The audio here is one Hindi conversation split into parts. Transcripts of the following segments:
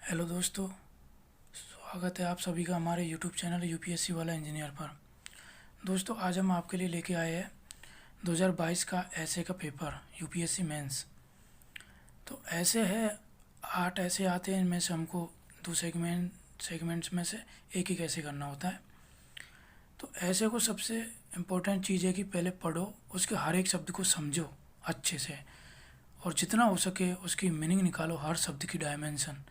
हेलो दोस्तों, स्वागत है आप सभी का हमारे यूट्यूब चैनल यूपीएससी वाला इंजीनियर पर। दोस्तों, आज हम आपके लिए लेके आए हैं 2022 का ऐसे का पेपर यूपीएससी मेंस। तो ऐसे है 8 ऐसे आते हैं, इनमें से हमको दो सेगमेंट्स में से एक ही कैसे करना होता है। तो ऐसे को सबसे इम्पोर्टेंट चीज़ है कि पहले पढ़ो, उसके हर एक शब्द को समझो अच्छे से, और जितना हो सके उसकी मीनिंग निकालो, हर शब्द की डायमेंशन,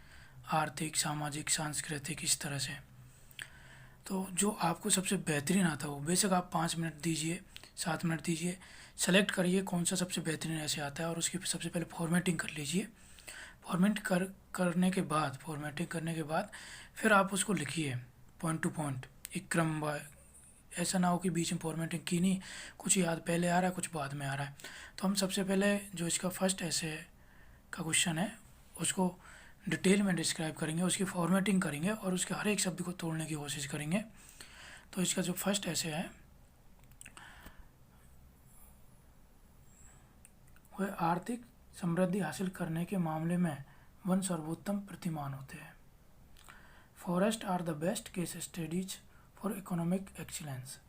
आर्थिक, सामाजिक, सांस्कृतिक, इस तरह से। तो जो आपको सबसे बेहतरीन आता हो, बेशक आप 5 मिनट दीजिए, 7 मिनट दीजिए, सेलेक्ट करिए कौन सा सबसे बेहतरीन ऐसे आता है और उसकी सबसे पहले फॉर्मेटिंग कर लीजिए। फॉर्मेटिंग करने के बाद फिर आप उसको लिखिए पॉइंट टू पॉइंट, एक क्रम। ऐसा ना हो कि बीच में फॉर्मेटिंग की नहीं, कुछ याद पहले आ रहा है, कुछ बाद में आ रहा है। तो हम सबसे पहले जो इसका फर्स्ट ऐसे का क्वेश्चन है उसको डिटेल में डिस्क्राइब करेंगे, उसकी फॉर्मेटिंग करेंगे और उसके हर एक शब्द को तोड़ने की कोशिश करेंगे। तो इसका जो फर्स्ट ऐसे है वह आर्थिक समृद्धि हासिल करने के मामले में वन सर्वोत्तम प्रतिमान होते हैं। Forest are the best case studies for economic excellence.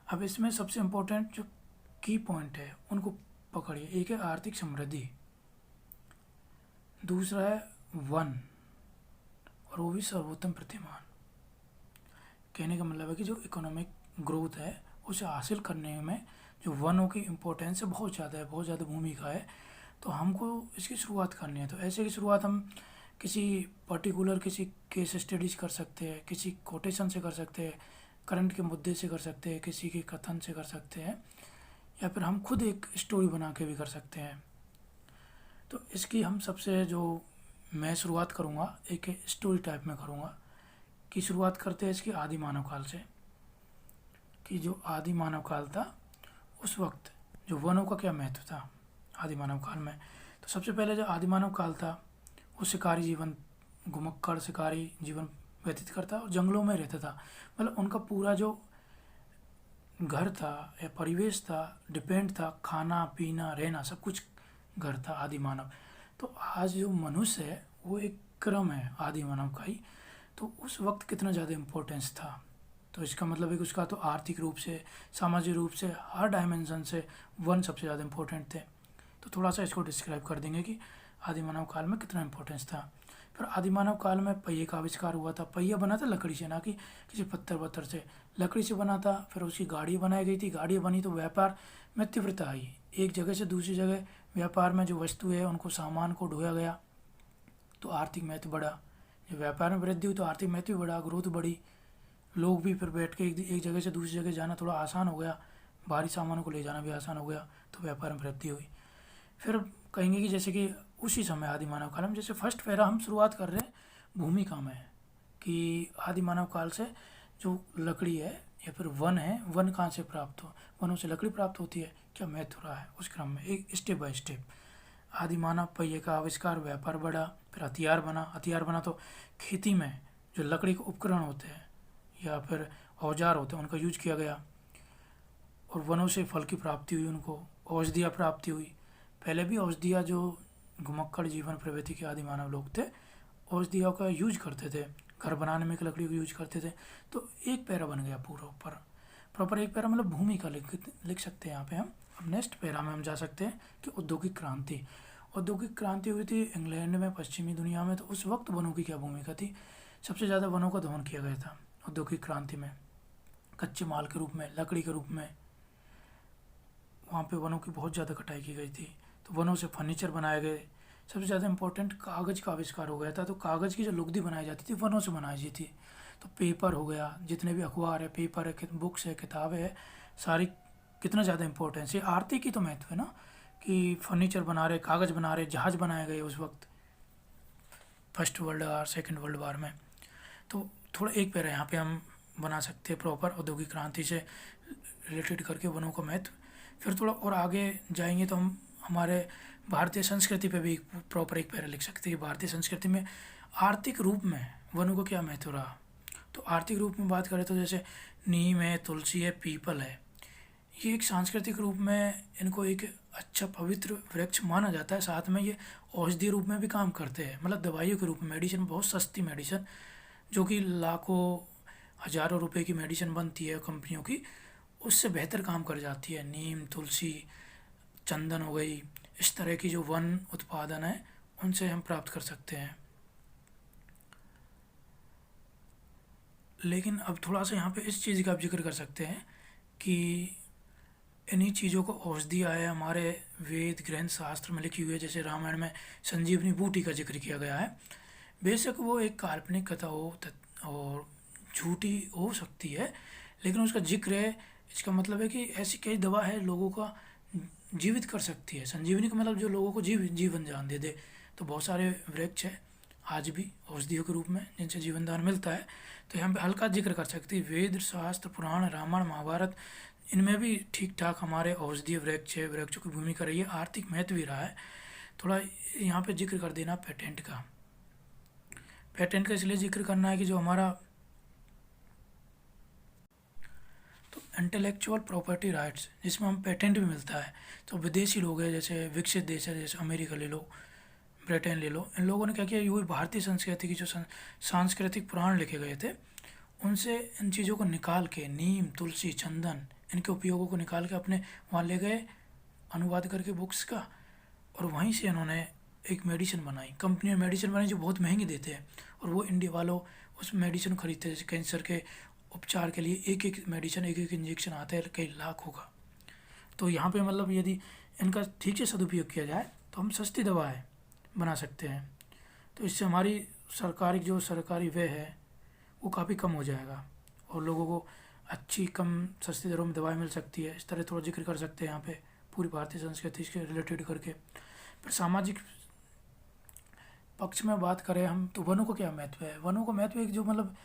अब इसमें सबसे इम्पोर्टेंट जो की पॉइंट है उनको पकड़िए। एक है आर्थिक समृद्धि, दूसरा है वन, और वो भी सर्वोत्तम प्रतिमान। कहने का मतलब है कि जो इकोनॉमिक ग्रोथ है उसे हासिल करने में जो वनों की इम्पोर्टेंस है बहुत ज़्यादा है, बहुत ज़्यादा भूमिका है। तो हमको इसकी शुरुआत करनी है। तो ऐसे की शुरुआत हम किसी पर्टिकुलर किसी केस स्टडीज कर सकते हैं, किसी कोटेशन से कर सकते हैं, करंट के मुद्दे से कर सकते हैं, किसी के कथन से कर सकते हैं, या फिर हम खुद एक स्टोरी बना के भी कर सकते हैं। तो इसकी हम सबसे जो मैं शुरुआत करूँगा एक स्टोरी टाइप में करूँगा। की शुरुआत करते हैं इसकी आदि मानव काल से, कि जो आदि मानव काल था उस वक्त जो वनों का क्या महत्व था आदि मानव काल में। तो सबसे पहले जो आदि मानव काल था वो शिकारी जीवन, घुमक्कड़ शिकारी जीवन व्यतीत करता और जंगलों में रहता था। मतलब उनका पूरा जो घर था या परिवेश था, डिपेंड था, खाना पीना रहना सब कुछ घर था आदि मानव। तो आज जो मनुष्य है वो एक क्रम है आदि मानव का ही। तो उस वक्त कितना ज़्यादा इम्पोर्टेंस था। तो इसका मतलब है कि उसका तो आर्थिक रूप से, सामाजिक रूप से, हर डायमेंशन से वन सबसे ज़्यादा इम्पोर्टेंट थे। तो थोड़ा सा इसको डिस्क्राइब कर देंगे कि आदि मानव काल में कितना इम्पोर्टेंस था। फिर आदि मानव काल में पहिए का आविष्कार हुआ था। पहिया बना था लकड़ी से, ना कि किसी पत्थर वत्थर से, लकड़ी से बना था। फिर उसकी गाड़ी बनाई गई थी, गाड़ी बनी तो व्यापार में तीव्रता आई, एक जगह से दूसरी जगह व्यापार में जो वस्तु है उनको, सामान को ढोया गया, तो आर्थिक महत्व बढ़ा। जब व्यापार में वृद्धि हुई तो आर्थिक महत्व भी बढ़ा, ग्रोथ बढ़ी। लोग भी फिर बैठ के एक जगह से दूसरी जगह जाना थोड़ा आसान हो गया, भारी सामानों को ले जाना भी आसान हो गया, तो व्यापार में वृद्धि हुई। फिर कहेंगे कि जैसे कि उसी समय आदि मानव काल में, जैसे फर्स्ट पैरा हम शुरुआत कर रहे हैं भूमिका में, कि आदि मानव काल से जो लकड़ी है या फिर वन है, वन कहाँ से प्राप्त हो, वनों से लकड़ी प्राप्त होती है, क्या महत्व रहा है उस क्रम में, एक स्टेप बाय स्टेप। आदि मानव पहिए का आविष्कार, व्यापार बढ़ा, फिर हथियार बना तो खेती में जो लकड़ी के उपकरण होते हैं या फिर औजार होते हैं उनका यूज किया गया। और वनों से फल की प्राप्ति हुई, उनको औषधियाँ प्राप्ति हुई। पहले भी औषधियाँ, जो घुमक्कड़ जीवन प्रवृत्ति के आदि मानव लोग थे औषधियों का यूज करते थे, घर बनाने में लकड़ी को यूज करते थे। तो एक पैरा बन गया पूरा ऊपर, प्रॉपर एक पैरा, मतलब भूमिका लिख सकते हैं यहाँ पे हम। अब नेक्स्ट पैरा में हम जा सकते हैं कि औद्योगिक क्रांति। औद्योगिक क्रांति हुई थी इंग्लैंड में, पश्चिमी दुनिया में। तो उस वक्त वनों की क्या भूमिका थी, सबसे ज़्यादा वनों का दोहन किया गया था औद्योगिक क्रांति में, कच्चे माल के रूप में, लकड़ी के रूप में। वहाँ पे वनों की बहुत ज़्यादा कटाई की गई थी, तो वनों से फर्नीचर बनाए गए। सबसे ज़्यादा इम्पोर्टेंट कागज़ का आविष्कार हो गया था। तो कागज़ की जो लुगदी बनाई जाती थी वनों से बनाई जाती थी। तो पेपर हो गया, जितने भी अखबार है, पेपर है, बुक्स है, किताबें है, सारी कितना ज़्यादा इम्पोर्टेंस है। आर्थिक ही तो महत्व है ना, कि फर्नीचर बना रहे, कागज़ बना रहे, जहाज़ बनाए गए उस वक्त first world war, second world war में। तो थोड़ा एक पैरा यहाँ पे हम बना सकते हैं प्रॉपर औद्योगिक क्रांति से रिलेटेड करके वनों का महत्व। फिर थोड़ा और आगे जाएंगे तो हम हमारे भारतीय संस्कृति पे भी प्रॉपर एक पैरा लिख सकते हैं कि भारतीय संस्कृति में आर्थिक रूप में वनों को क्या महत्व रहा। तो आर्थिक रूप में बात करें तो जैसे नीम है, तुलसी है, पीपल है, ये एक सांस्कृतिक रूप में इनको एक अच्छा पवित्र वृक्ष माना जाता है। साथ में ये औषधि रूप में भी काम करते हैं, मतलब दवाइयों के रूप में। मेडिसिन, बहुत सस्ती मेडिसिन जो कि लाखों हज़ारों रुपए की मेडिसिन बनती है कंपनियों की, उससे बेहतर काम कर जाती है। नीम, तुलसी, चंदन हो गई, इस तरह की जो वन उत्पादन है उनसे हम प्राप्त कर सकते हैं। लेकिन अब थोड़ा सा यहाँ पे इस चीज़ का आप जिक्र कर सकते हैं कि इन्हीं चीज़ों को औषधियाँ है हमारे वेद ग्रंथ शास्त्र में लिखी हुई है। जैसे रामायण में संजीवनी बूटी का जिक्र किया गया है। बेशक वो एक काल्पनिक कथा हो और झूठी हो सकती है, लेकिन उसका जिक्र है। इसका मतलब है कि ऐसी कई दवा है लोगों का जीवित कर सकती है। संजीवनी का मतलब जो लोगों को जीवन दान दे दे। तो बहुत सारे वृक्ष है आज भी औषधियों के रूप में जिनसे जीवन दान मिलता है। तो यहाँ पे हल्का जिक्र कर सकती है। वेद शास्त्र पुराण रामायण महाभारत इनमें भी ठीक ठाक हमारे औषधीय वृक्ष है, वृक्षों की भूमिका रही है, आर्थिक महत्व भी रहा है। थोड़ा यहाँ पे जिक्र कर देना पेटेंट का। पेटेंट का इसलिए जिक्र करना है कि जो हमारा तो इंटेलेक्चुअल प्रॉपर्टी राइट्स जिसमें हम पेटेंट भी मिलता है। तो विदेशी लोग हैं, जैसे विकसित देश है, जैसे अमेरिका ले लो, ब्रिटेन ले लो, इन लोगों ने क्या किया, ये भारतीय संस्कृति की जो सांस्कृतिक पुराण लिखे गए थे उनसे इन चीज़ों को निकाल के, नीम, तुलसी, चंदन, इनके उपयोगों को निकाल के अपने वहाँ ले गए, अनुवाद करके बुक्स का, और वहीं से इन्होंने एक मेडिसिन बनाई। कंपनी ने मेडिसिन बनाई जो बहुत महंगी देते हैं, और वो इंडिया वालों उस मेडिसिन को खरीदते हैं। जैसे कैंसर के उपचार के लिए एक एक मेडिसिन, एक एक इंजेक्शन आता है कई लाखों का। तो यहाँ पे मतलब यदि इनका ठीक से सदुपयोग किया जाए तो हम सस्ती दवाएं बना सकते हैं। तो इससे हमारी सरकारी व्यय है वो काफ़ी कम हो जाएगा और लोगों को अच्छी कम सस्ती दरों में दवाएं मिल सकती है। इस तरह थोड़ा जिक्र कर सकते हैं यहाँ पे पूरी भारतीय संस्कृति के रिलेटेड करके। फिर सामाजिक पक्ष में बात करें हम तो वनों का क्या महत्व है। वनों का महत्व एक जो मतलब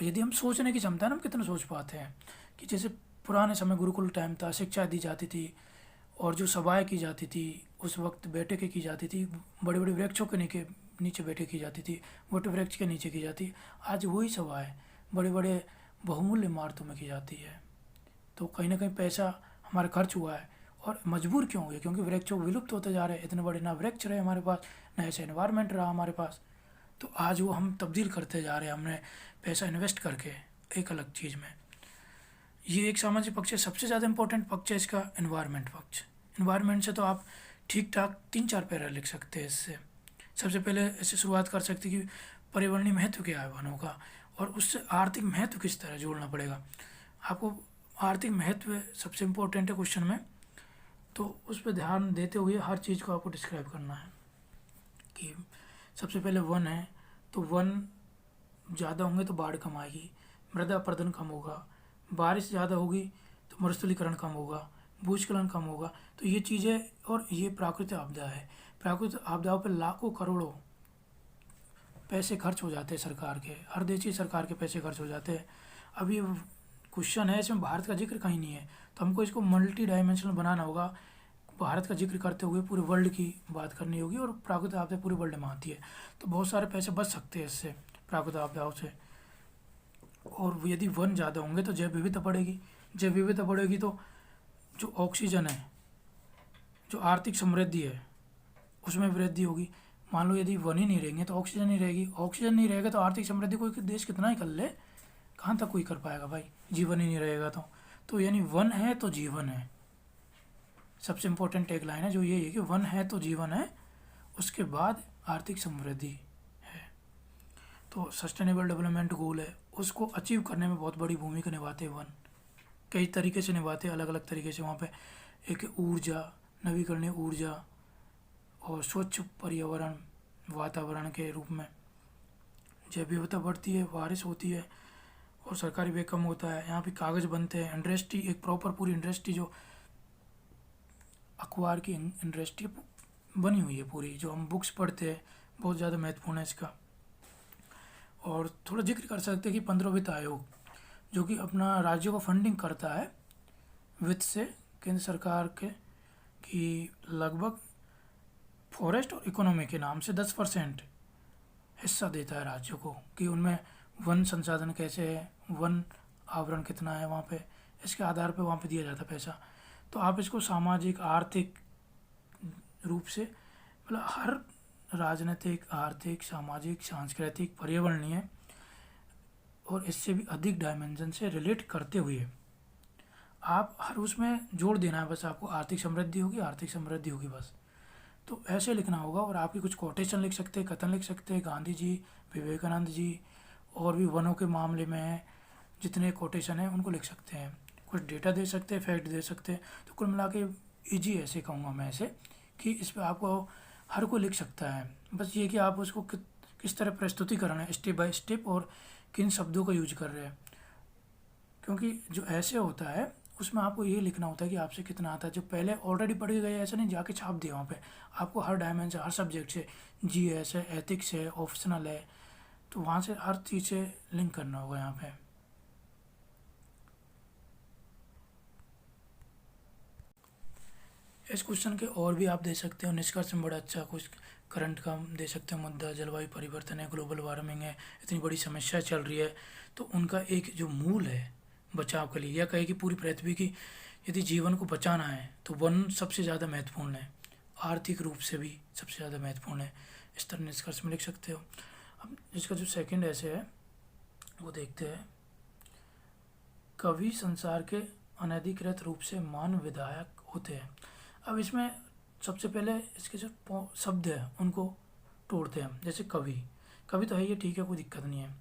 यदि हम सोचने की क्षमता है ना, हम कितना सोच पाते हैं कि जैसे पुराने समय गुरुकुल टाइम था, शिक्षा दी जाती थी और जो सभाएं की जाती थी उस वक्त बैठकें की जाती थी, बड़े बड़े वृक्षों के नीचे बैठक की जाती थी, वट वृक्ष के नीचे की जाती। आज वही सभाएं बड़े बड़े बहुमूल्य इमारतों में की जाती है। तो कहीं ना कहीं पैसा हमारा खर्च हुआ है। और मजबूर क्यों हुए? क्योंकि वृक्षों विलुप्त होते जा रहे हैं। इतने बड़े ना वृक्ष रहे हमारे पास, ना ऐसा इन्वायरमेंट रहा हमारे पास। तो आज वो हम तब्दील करते जा रहे हैं, हमने पैसा इन्वेस्ट करके एक अलग चीज़ में। ये एक सामाजिक पक्ष है। सबसे ज़्यादा इंपॉर्टेंट पक्ष है इसका इन्वायरमेंट पक्ष। इन्वायरमेंट से तो आप ठीक ठाक 3-4 पैरा लिख सकते हैं इससे। सबसे पहले इससे शुरुआत कर सकते कि पर्यावरणीय महत्व क्या है वनों का, और उससे आर्थिक महत्व किस तरह जोड़ना पड़ेगा आपको। आर्थिक महत्व सबसे इम्पोर्टेंट है क्वेश्चन में, तो उस पर ध्यान देते हुए हर चीज़ को आपको डिस्क्राइब करना है। कि सबसे पहले वन है, तो वन ज़्यादा होंगे तो बाढ़ कम आएगी, मृदा अपरदन कम होगा, बारिश ज़्यादा होगी तो मरुस्थलीकरण कम होगा, भूस्खलन कम होगा। तो ये चीज़ें, और ये प्राकृतिक आपदा है। प्राकृतिक आपदाओं पर लाखों करोड़ों पैसे खर्च हो जाते हैं सरकार के, हर देश की सरकार के पैसे खर्च हो जाते हैं। अब ये क्वेश्चन है, इसमें भारत का जिक्र कहीं नहीं है, तो हमको इसको मल्टी डायमेंशनल बनाना होगा। भारत का जिक्र करते हुए पूरे वर्ल्ड की बात करनी होगी, और प्राकृतिक आपदा पूरे वर्ल्ड में आती है। तो बहुत सारे पैसे बच सकते हैं इससे, प्राकृतिक आपदाओं से। और यदि वन ज़्यादा होंगे तो जैव विविधता बढ़ेगी। जैव विविधता बढ़ेगी तो जो ऑक्सीजन है, जो आर्थिक समृद्धि है, उसमें वृद्धि होगी। मान लो यदि वन ही नहीं रहेंगे तो ऑक्सीजन नहीं रहेगी, ऑक्सीजन नहीं रहेगा तो आर्थिक समृद्धि कोई देश कितना ही कर ले, कहाँ तक कोई कर पाएगा भाई, जीवन ही नहीं रहेगा तो यानी वन है तो जीवन है। सबसे इम्पोर्टेंट टैग लाइन है जो ये है कि वन है तो जीवन है, उसके बाद आर्थिक समृद्धि है। तो सस्टेनेबल डेवलपमेंट गोल है, उसको अचीव करने में बहुत बड़ी भूमिका निभाते हैं वन। कई तरीके से निभाते हैं, अलग अलग तरीके से। वहाँ पे एक ऊर्जा, नवीकरणीय ऊर्जा और स्वच्छ पर्यावरण, वातावरण के रूप में जैव विविधता बढ़ती है, बारिश होती है और सरकारी व्यय कम होता है। यहाँ पे कागज़ बनते हैं, इंडस्ट्री, एक प्रॉपर पूरी इंडस्ट्री जो अखबार की इंडस्ट्री बनी हुई है पूरी, जो हम बुक्स पढ़ते हैं, बहुत ज़्यादा महत्वपूर्ण है इसका। और थोड़ा जिक्र कर सकते हैं कि 15 वित्त आयोग जो कि अपना राज्यों को फंडिंग करता है वित्त से, केंद्र सरकार के, कि लगभग फॉरेस्ट और इकोनॉमी के नाम से 10% हिस्सा देता है राज्यों को, कि उनमें वन संसाधन कैसे है, वन आवरण कितना है वहाँ पे, इसके आधार पे वहाँ पे दिया जाता है पैसा। तो आप इसको सामाजिक आर्थिक रूप से मतलब हर राजनीतिक, आर्थिक, सामाजिक, सांस्कृतिक, पर्यावरणीय और इससे भी अधिक डायमेंशन से रिलेट करते हुए आप हर उसमें जोड़ देना है। बस आपको आर्थिक समृद्धि होगी, आर्थिक समृद्धि होगी, बस। तो ऐसे लिखना होगा। और आपकी कुछ कोटेशन लिख सकते हैं, कथन लिख सकते हैं, गांधी जी, विवेकानंद जी, और भी वनों के मामले में जितने कोटेशन हैं उनको लिख सकते हैं। कुछ डेटा दे सकते हैं, फैक्ट दे सकते हैं। तो कुल मिला के ईजी ऐसे कहूँगा मैं ऐसे कि इस पर आपको हर कोई लिख सकता है। बस ये कि आप उसको किस तरह प्रस्तुतिकरण है, स्टेप बाय स्टेप, और किन शब्दों का यूज कर रहे हैं। क्योंकि जो ऐसे होता है उसमें आपको ये लिखना होता है कि आपसे कितना आता है। जो पहले ऑलरेडी पढ़ के गए ऐसा नहीं जाके छाप दिया वहाँ पे। आपको हर डायमेंशन, हर सब्जेक्ट से, जीएस है, एथिक्स है, ऑप्शनल है, तो वहाँ से हर चीज़ से लिंक करना होगा यहाँ पे। इस क्वेश्चन के और भी आप दे सकते हो निष्कर्ष में। बड़ा अच्छा कुछ करंट का दे सकते हो मुद्दा, जलवायु परिवर्तन है, ग्लोबल वार्मिंग है, इतनी बड़ी समस्या चल रही है, तो उनका एक जो मूल है बचाव के लिए, या कहे कि पूरी पृथ्वी की यदि जीवन को बचाना है तो वन सबसे ज़्यादा महत्वपूर्ण है, आर्थिक रूप से भी सबसे ज़्यादा महत्वपूर्ण है। इस तरह निष्कर्ष में लिख सकते हो। अब इसका जो सेकंड ऐसे है वो देखते हैं। कवि संसार के अनधिकृत रूप से मान विधायक होते हैं। अब इसमें सबसे पहले इसके जो शब्द है उनको तोड़ते हैं हम। जैसे कवि, कवि तो है ये, ठीक है, कोई दिक्कत नहीं है।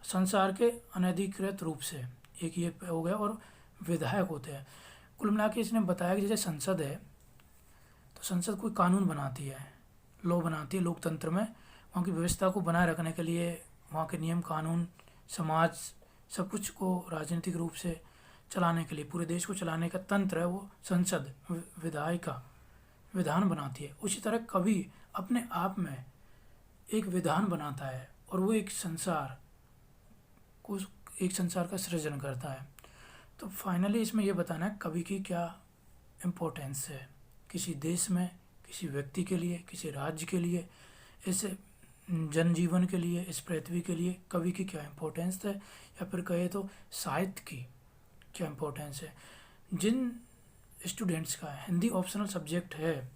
संसार के अनधिकृत रूप से, एक ये हो गया, और विधायक होते हैं। कुल मिला के इसने बताया कि जैसे संसद है, तो संसद कोई कानून बनाती है, लॉ बनाती है लोकतंत्र में, वहाँ की व्यवस्था को बनाए रखने के लिए, वहाँ के नियम कानून, समाज, सब कुछ को राजनीतिक रूप से चलाने के लिए, पूरे देश को चलाने का तंत्र है वो संसद, विधायिका विधान बनाती है। उसी तरह कवि अपने आप में एक विधान बनाता है, और वो एक संसार को, एक संसार का सृजन करता है। तो फाइनली इसमें ये बताना है कवि की क्या इम्पोर्टेंस है किसी देश में, किसी व्यक्ति के लिए, किसी राज्य के लिए, ऐसे जनजीवन के लिए, इस पृथ्वी के लिए कवि की क्या इम्पोर्टेंस है, या फिर कहे तो साहित्य की क्या इम्पोर्टेंस है। जिन स्टूडेंट्स का हिंदी ऑप्शनल सब्जेक्ट है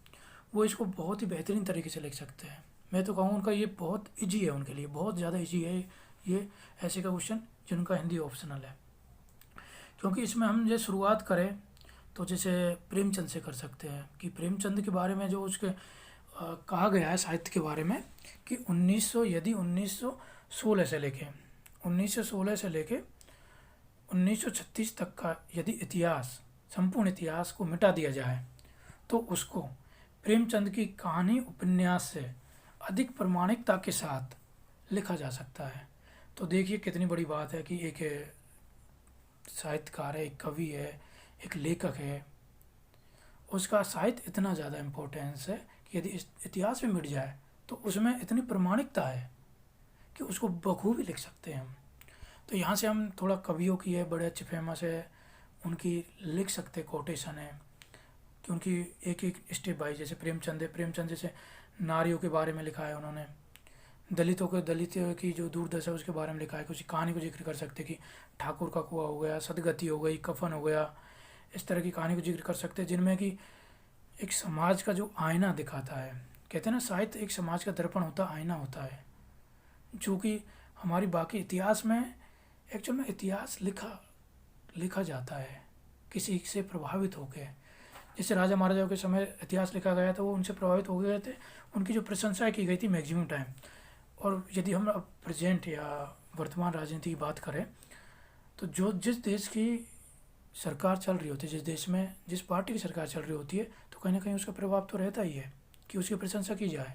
वो इसको बहुत ही बेहतरीन तरीके से लिख सकते हैं। मैं तो कहूँ उनका ये बहुत इजी है, उनके लिए बहुत ज़्यादा इजी है ये ऐसे का क्वेश्चन जिनका हिंदी ऑप्शनल है। क्योंकि इसमें हम जो शुरुआत करें तो जैसे प्रेमचंद से कर सकते हैं कि प्रेमचंद के बारे में जो उसके कहा गया है साहित्य के बारे में कि 1916 से लेके 1936 तक का यदि इतिहास, संपूर्ण इतिहास को मिटा दिया जाए तो उसको प्रेमचंद की कहानी उपन्यास से अधिक प्रामाणिकता के साथ लिखा जा सकता है। तो देखिए कितनी बड़ी बात है कि एक साहित्यकार है, एक कवि है, एक लेखक है, उसका साहित्य इतना ज़्यादा इम्पोर्टेंस है कि यदि इतिहास में मिट जाए तो उसमें इतनी प्रामाणिकता है कि उसको बखूबी लिख सकते हैं हम। तो यहाँ से हम थोड़ा कवियों की है, बड़े अच्छे फेमस है, उनकी लिख सकते कोटेशन है कि उनकी एक एक स्टेप बाई। जैसे प्रेमचंद है, प्रेमचंद जैसे नारियों के बारे में लिखा है उन्होंने, दलितों की जो दुर्दशा उसके बारे में लिखा है। कुछ कहानी को जिक्र कर सकते कि ठाकुर का कुआं हो गया, सदगति हो गई, कफन हो गया, इस तरह की कहानी को जिक्र कर सकते हैं जिनमें कि एक समाज का जो आईना दिखाता है। कहते हैं ना साहित्य एक समाज का दर्पण होता है, आईना होता है, जो कि हमारी बाकी इतिहास में एक्चुअल में इतिहास लिखा जाता है किसी से प्रभावित होकर। जैसे राजा महाराजाओं के समय इतिहास लिखा गया था, वो उनसे प्रभावित हो गए थे, उनकी जो प्रशंसा की गई थी मैक्सिमम टाइम। और यदि हम अब प्रेजेंट या वर्तमान राजनीति की बात करें तो जो जिस देश की सरकार चल रही होती है, जिस देश में जिस पार्टी की सरकार चल रही होती है, तो कहीं ना कहीं उसका प्रभाव तो रहता ही है कि उसकी प्रशंसा की जाए,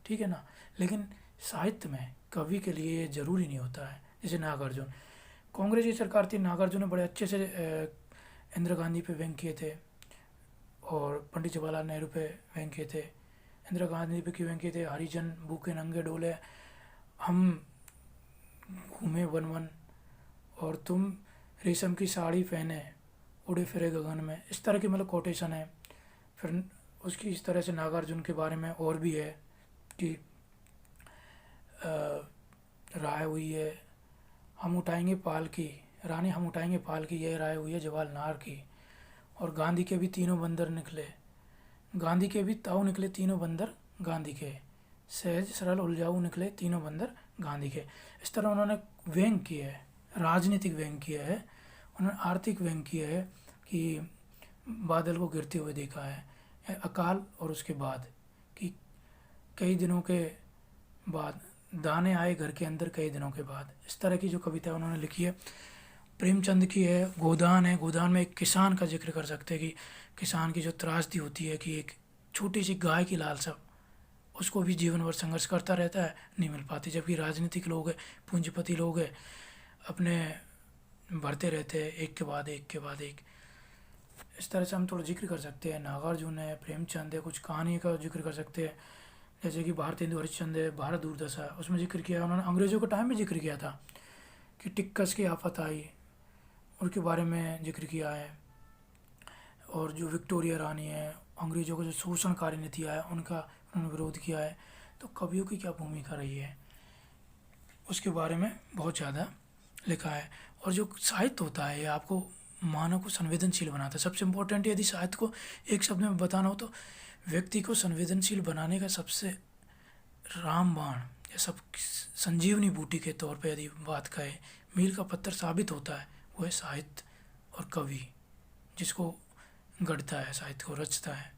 ठीक है ना। लेकिन साहित्य में कवि के लिए ये जरूरी नहीं होता है। जैसे नागार्जुन, कांग्रेस की सरकार थी, नागार्जुन ने बड़े अच्छे से इंदिरा गांधी पे व्यंग किए थे, और पंडित जवाहरलाल नेहरू पे व्यंग किए थे। इंदिरा गांधी पे क्यों व्यंग किए थे? हरिजन भूखे नंगे डोले, हम घूमे वन वन, और तुम रेशम की साड़ी पहने उड़े फिरे गगन में, इस तरह की मतलब कोटेशन है। फिर उसकी इस तरह से नागार्जुन के बारे में और भी है कि राय हुई है हम उठाएंगे पाल की, रानी हम उठाएंगे पाल की, यह राय हुई है जवाहर नार की। और गांधी के भी तीनों बंदर निकले, गांधी के भी ताऊ निकले तीनों बंदर गांधी के, सहज सरल उलझाऊ निकले तीनों बंदर गांधी के। इस तरह उन्होंने व्यंग किया है, राजनीतिक व्यंग किया है, उन्होंने आर्थिक व्यंग किया है कि बादल को गिरते हुए देखा है, अकाल और उसके बाद कि कई दिनों के बाद दाने आए घर के अंदर कई दिनों के बाद। इस तरह की जो कविता उन्होंने लिखी है। प्रेमचंद की है गोदान है, गोदान में एक किसान का जिक्र कर सकते हैं कि किसान की जो त्रासदी होती है कि एक छोटी सी गाय की लालसा, उसको भी जीवन भर संघर्ष करता रहता है, नहीं मिल पाती। जबकि राजनीतिक लोग हैं, पूंजीपति लोग हैं, अपने भरते रहते हैं एक के बाद एक के बाद एक। इस तरह से हम थोड़ा जिक्र कर सकते हैं। नागार्जुन है, प्रेमचंद है, कुछ कहानी का जिक्र कर सकते हैं, जैसे कि भारतेंदु हरिश्चंद्र है, भारत दुर्दशा, उसमें जिक्र किया है उन्होंने। अंग्रेज़ों के टाइम में जिक्र किया था कि टिक्कस की आफत आई, उनके बारे में जिक्र किया है। और जो विक्टोरिया रानी है, अंग्रेज़ों का जो शोषणकारी नीति है उनका उन्होंने विरोध किया है। तो कवियों की क्या भूमिका रही है उसके बारे में बहुत ज़्यादा लिखा है। और जो साहित्य होता है ये आपको मानव को संवेदनशील बनाता है। सबसे इम्पोर्टेंट यदि साहित्य को एक शब्द में बताना हो तो व्यक्ति को संवेदनशील बनाने का सबसे रामबाण या सब संजीवनी बूटी के तौर पे यदि बात करें, मील का पत्थर साबित होता है, वो है साहित्य और कवि, जिसको गढ़ता है, साहित्य को रचता है।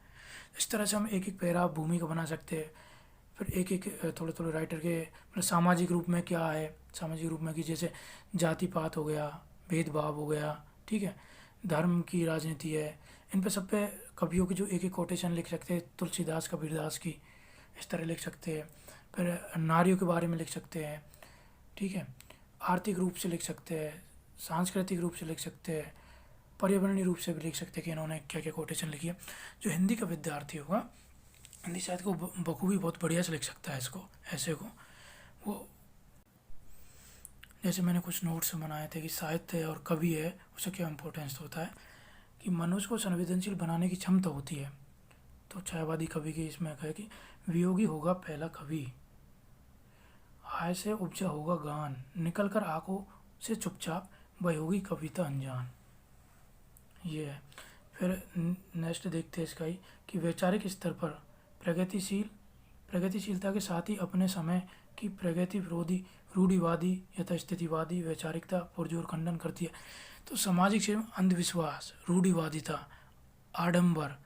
इस तरह से हम एक एक पैरा भूमिका बना सकते हैं। फिर एक एक थोड़े थोड़े राइटर के मतलब सामाजिक रूप में क्या है, सामाजिक रूप में कि जैसे जाति पात हो गया, भेदभाव हो गया, ठीक है, धर्म की राजनीति है, इन पे सब पे कवियों की जो एक एक कोटेशन लिख सकते हैं, तुलसीदास कबीरदास की, इस तरह लिख सकते हैं। फिर नारियों के बारे में लिख सकते हैं, ठीक है, आर्थिक रूप से लिख सकते हैं, सांस्कृतिक रूप से लिख सकते हैं, पर्यावरणीय रूप से भी लिख सकते हैं कि इन्होंने क्या क्या कोटेशन लिखी है। जो हिंदी का विद्यार्थी होगा हिंदी साहित्य को बखूबी बहुत बढ़िया से लिख सकता है इसको, ऐसे को वो। जैसे मैंने कुछ नोट्स बनाए थे कि साहित्य और कवि है उसे क्या इम्पोर्टेंस होता है कि मनुष्य को संवेदनशील बनाने की क्षमता होती है। तो छायावादी कवि की इसमें कहे कि वियोगी होगा पहला कवि, हाय से उपजा होगा गान, निकल कर आंखों से चुपचाप वह होगी कविता अनजान। ये है। फिर नेक्स्ट देखते हैं इसका ही कि वैचारिक स्तर पर प्रगतिशीलता के साथ ही अपने समय की प्रगति विरोधी रूढ़िवादी यथास्थितिवादी वैचारिकता पुरजोर खंडन करती है। तो सामाजिक क्षेत्र में अंधविश्वास, रूढ़िवादिता, आडंबर,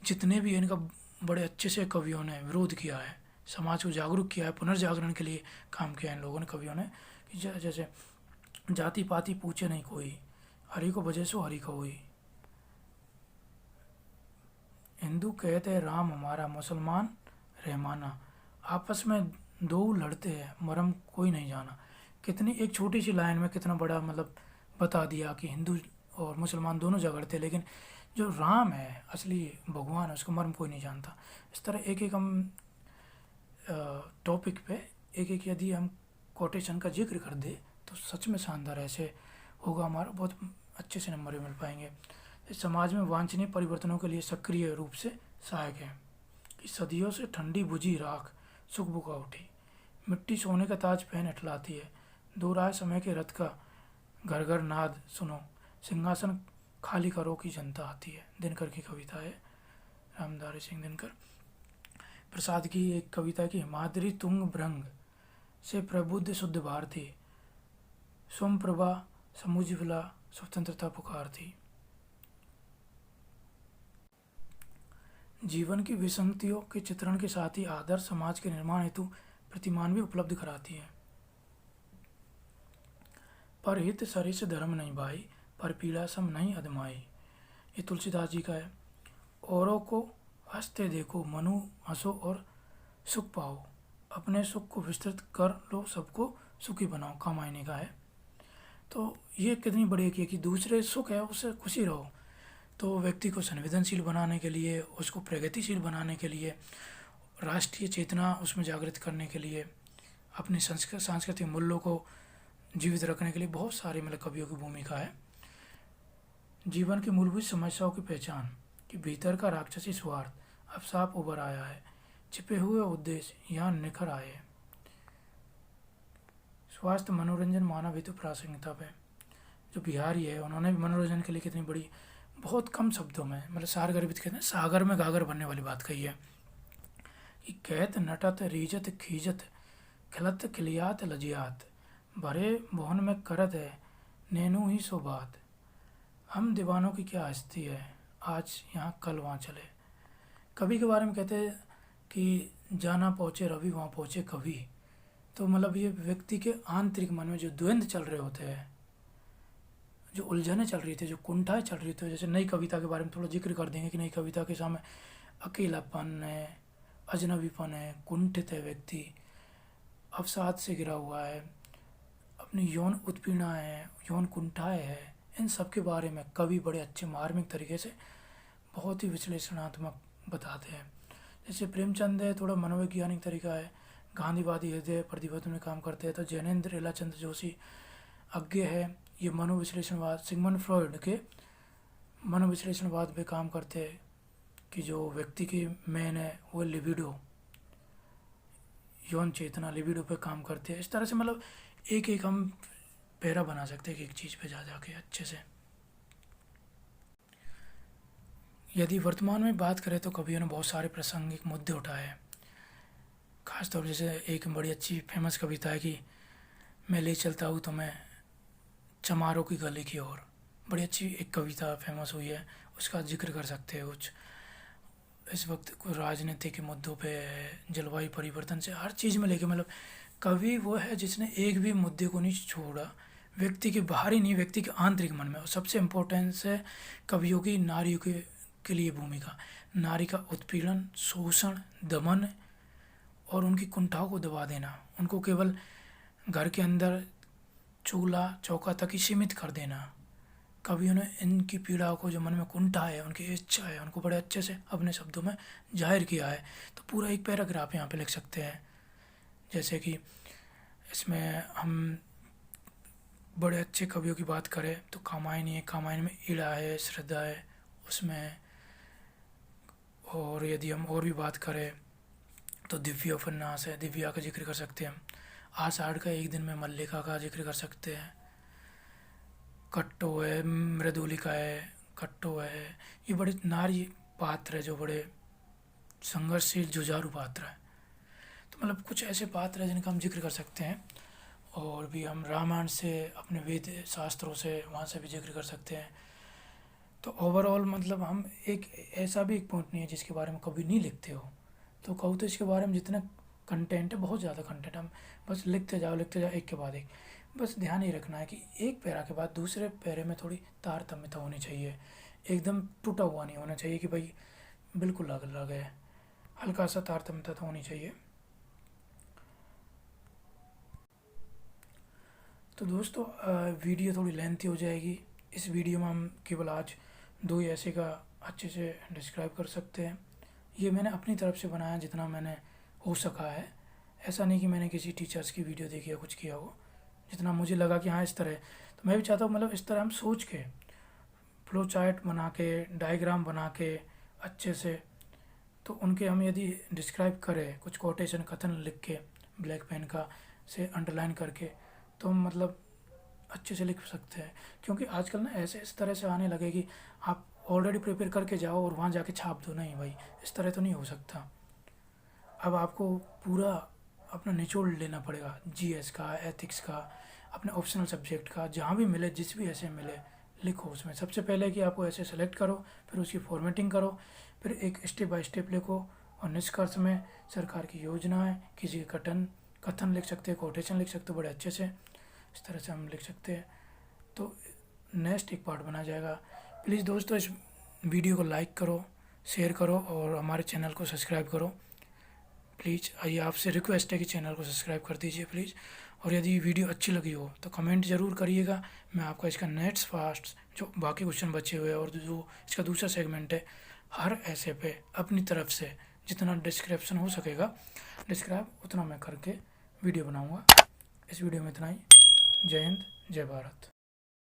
जितने भी इनका बड़े अच्छे से कवियों ने विरोध किया है, समाज को जागरूक किया है, पुनर्जागरण के लिए काम किया है इन लोगों ने, कवियों ने, कि जैसे जाति पाति पूछे नहीं कोई, हरि को भजे सो हरि को हुई, हिंदू कहते हैं राम हमारा, मुसलमान रहमाना, आपस में दो लड़ते हैं मरम कोई नहीं जाना। कितनी एक छोटी सी लाइन में कितना बड़ा मतलब बता दिया कि हिंदू और मुसलमान दोनों झगड़ते, लेकिन जो राम है असली भगवान है उसका मर्म कोई नहीं जानता। इस तरह एक एक हम टॉपिक पे एक एक यदि हम कोटेशन का जिक्र कर दे तो सच में शानदार ऐसे होगा, हमारा बहुत अच्छे से नंबर भी मिल पाएंगे। इस समाज में वांछनीय परिवर्तनों के लिए सक्रिय रूप से सहायक है कि सदियों से ठंडी बुझी राख सुख बुका उठी, मिट्टी सोने का ताज पहन अटलाती है, दो राह समय के रथ का घर घर नाद सुनो, सिंहासन खाली करो की जनता आती है। दिनकर की कविता है, रामधारी सिंह दिनकर। प्रसाद की एक कविता की माधुरी तुंग भृंग से प्रबुद्ध शुद्ध भारती, सोम प्रभा समुज्वला स्वतंत्रता पुकार थी। जीवन की विसंगतियों के चित्रण के साथ ही आदर्श समाज के निर्माण हेतु प्रतिमान भी उपलब्ध कराती है। पर हित सरिस धर्म नहीं भाई, पर पीड़ा सम नहीं अदमाई, ये तुलसीदास जी का है। औरों को हंसते देखो, मनु हंसो और सुख पाओ, अपने सुख को विस्तृत कर लो, सबको सुखी बनाओ, का मायने का है। तो ये कितनी बड़ी है कि दूसरे सुख है उससे खुशी रहो। तो व्यक्ति को संवेदनशील बनाने के लिए, उसको प्रगतिशील बनाने के लिए, राष्ट्रीय चेतना उसमें जागृत करने के लिए, अपने सांस्कृतिक मूल्यों को जीवित रखने के लिए बहुत सारे मतलब कवियों की भूमिका है। जीवन की मूलभूत समस्याओं की पहचान कि भीतर का राक्षसी स्वार्थ अब साफ उभर आया है, छिपे हुए उद्देश्य यहाँ निखर आए हैं। स्वास्थ्य मनोरंजन मानव हेतु प्रासंगिकता पे जो बिहारी है उन्होंने भी मनोरंजन के लिए कितनी बड़ी बहुत कम शब्दों में, मतलब सार गर्भित कहते हैं, सागर में गागर बनने वाली बात कही है कि कहत नटत रीजत खीजत खिलत खिलियात लजियात भरे भुवन में करत है नैनू ही सो बात। हम दीवानों की क्या हस्ती है, आज यहाँ कल वहाँ चले। कवि के बारे में कहते हैं कि जाना पहुँचे रवि वहाँ पहुँचे कवि। तो मतलब ये व्यक्ति के आंतरिक मन में जो द्वंद्व चल रहे होते हैं, जो उलझनें चल रही थी, जो कुंठाएं चल रही थी, जैसे नई कविता के बारे में थोड़ा जिक्र कर देंगे कि नई कविता के सामने अकेलापन है, अजनबीपन है, कुंठित है व्यक्ति, अवसाद से घिरा हुआ है, अपनी यौन उत्पीड़ना है, यौन कुंठाएं है, इन सब के बारे में कवि बड़े अच्छे मार्मिक तरीके से बहुत ही विश्लेषणात्मक बताते हैं। जैसे प्रेमचंद है, थोड़ा मनोवैज्ञानिक तरीका है, गांधीवादी हृदय प्रतिबद्ध में काम करते हैं। तो जैनेन्द्र एलाचंद्र जोशी अज्ञ है, ये मनोविश्लेषणवाद, सिगमंड फ्रॉइड के मनोविश्लेषणवाद पे काम करते हैं कि जो व्यक्ति की मेन है वो लिबिडो, यौन चेतना, लिबिडो पे काम करते हैं। इस तरह से मतलब एक एक हम पैरा बना सकते हैं कि एक चीज़ पे जा जाके अच्छे से। यदि वर्तमान में बात करें तो कवियों ने बहुत सारे प्रासंगिक मुद्दे उठाए हैं। खासतौर जैसे एक बड़ी अच्छी फेमस कविता है कि मैं ले चलता हूँ तुम्हें चमारों की गली की ओर, बड़ी अच्छी एक कविता फेमस हुई है, उसका जिक्र कर सकते हैं कुछ। इस वक्त कोई राजनीति के मुद्दों पे, जलवायु परिवर्तन से हर चीज़ में लेके मतलब कवि वो है जिसने एक भी मुद्दे को नहीं छोड़ा, व्यक्ति के बाहरी नहीं, व्यक्ति के आंतरिक मन में। और सबसे इम्पोर्टेंस है कवियों की नारियों के लिए भूमिका, नारी का उत्पीड़न, शोषण, दमन और उनकी कुंठाओं को दबा देना, उनको केवल घर के अंदर चूल्हा चौका तक ही सीमित कर देना। कवियों ने इनकी पीड़ाओं को, जो मन में कुंठा है, उनकी इच्छा है, उनको बड़े अच्छे से अपने शब्दों में जाहिर किया है। तो पूरा एक पैराग्राफ यहाँ पे लिख सकते हैं। जैसे कि इसमें हम बड़े अच्छे कवियों की बात करें तो कामायनी है, कामायनी में इड़ा है, श्रद्धा है उसमें। और यदि हम और भी बात करें तो दिव्य उपन्यास है, दिव्या का जिक्र कर सकते हैं हम। आषाढ़ का एक दिन में मल्लिका का जिक्र कर सकते हैं। कट्टो है, मृदुलिका है, कट्टो है, ये बड़े नारी पात्र है जो बड़े संघर्षशील जुझारू पात्र है। तो मतलब कुछ ऐसे पात्र हैं जिनका हम जिक्र कर सकते हैं। और भी हम रामायण से, अपने वेद शास्त्रों से, वहाँ से भी जिक्र कर सकते हैं। तो ओवरऑल मतलब हम एक ऐसा भी एक पॉइंट नहीं है जिसके बारे में कभी नहीं लिखते हो। तो कहूँ तो इसके बारे में जितना कंटेंट है, बहुत ज़्यादा कंटेंट, हम बस लिखते जाओ एक के बाद एक। बस ध्यान ये रखना है कि एक पैरा के बाद दूसरे पैरे में थोड़ी तारतम्यता होनी चाहिए, एकदम टूटा हुआ नहीं होना चाहिए कि भाई बिल्कुल लग है, हल्का सा तारतम्यता तो होनी चाहिए। तो दोस्तों वीडियो थोड़ी लेंथी हो जाएगी। इस वीडियो में हम केवल आज दो ही ऐसे का अच्छे से डिस्क्राइब कर सकते हैं। ये मैंने अपनी तरफ से बनाया जितना मैंने हो सका है। ऐसा नहीं कि मैंने किसी टीचर्स की वीडियो देखी या कुछ किया हो, जितना मुझे लगा कि हाँ इस तरह। तो मैं भी चाहता हूँ मतलब इस तरह हम सोच के, फ्लो चार्ट बना के, डायग्राम बना के अच्छे से, तो उनके हम यदि डिस्क्राइब करें, कुछ कोटेशन कथन लिख के ब्लैक पेन का से अंडरलाइन करके, तो हम मतलब अच्छे से लिख सकते हैं। क्योंकि आजकल ना ऐसे इस तरह से आने लगे कि आप ऑलरेडी प्रिपेयर करके जाओ और वहाँ जाके छाप दो, नहीं भाई इस तरह तो नहीं हो सकता। अब आपको पूरा अपना निचोड़ लेना पड़ेगा, जीएस का, एथिक्स का, अपने ऑप्शनल सब्जेक्ट का, जहाँ भी मिले, जिस भी ऐसे मिले लिखो उसमें। सबसे पहले कि आपको ऐसे सेलेक्ट करो, फिर उसकी फॉर्मेटिंग करो, फिर एक स्टेप बाय स्टेप लिखो, और निष्कर्ष में सरकार की योजनाएं, किसी के कथन लिख सकते हैं, कोटेशन लिख सकते हो बड़े अच्छे से। इस तरह से हम लिख सकते हैं, तो नेक्स्ट एक पार्ट बना जाएगा। प्लीज़ दोस्तों इस वीडियो को लाइक करो, शेयर करो और हमारे चैनल को सब्सक्राइब करो प्लीज़। आइए आपसे रिक्वेस्ट है कि चैनल को सब्सक्राइब कर दीजिए प्लीज़। और यदि वीडियो अच्छी लगी हो तो कमेंट ज़रूर करिएगा। मैं आपका इसका नेक्स्ट फास्ट जो बाकी क्वेश्चन बचे हुए हैं और जो इसका दूसरा सेगमेंट है, हर ऐसे पे अपनी तरफ से जितना डिस्क्रिप्शन हो सकेगा डिस्क्राइब उतना मैं करके वीडियो बनाऊँगा। इस वीडियो में इतना ही। जय हिंद, जय भारत।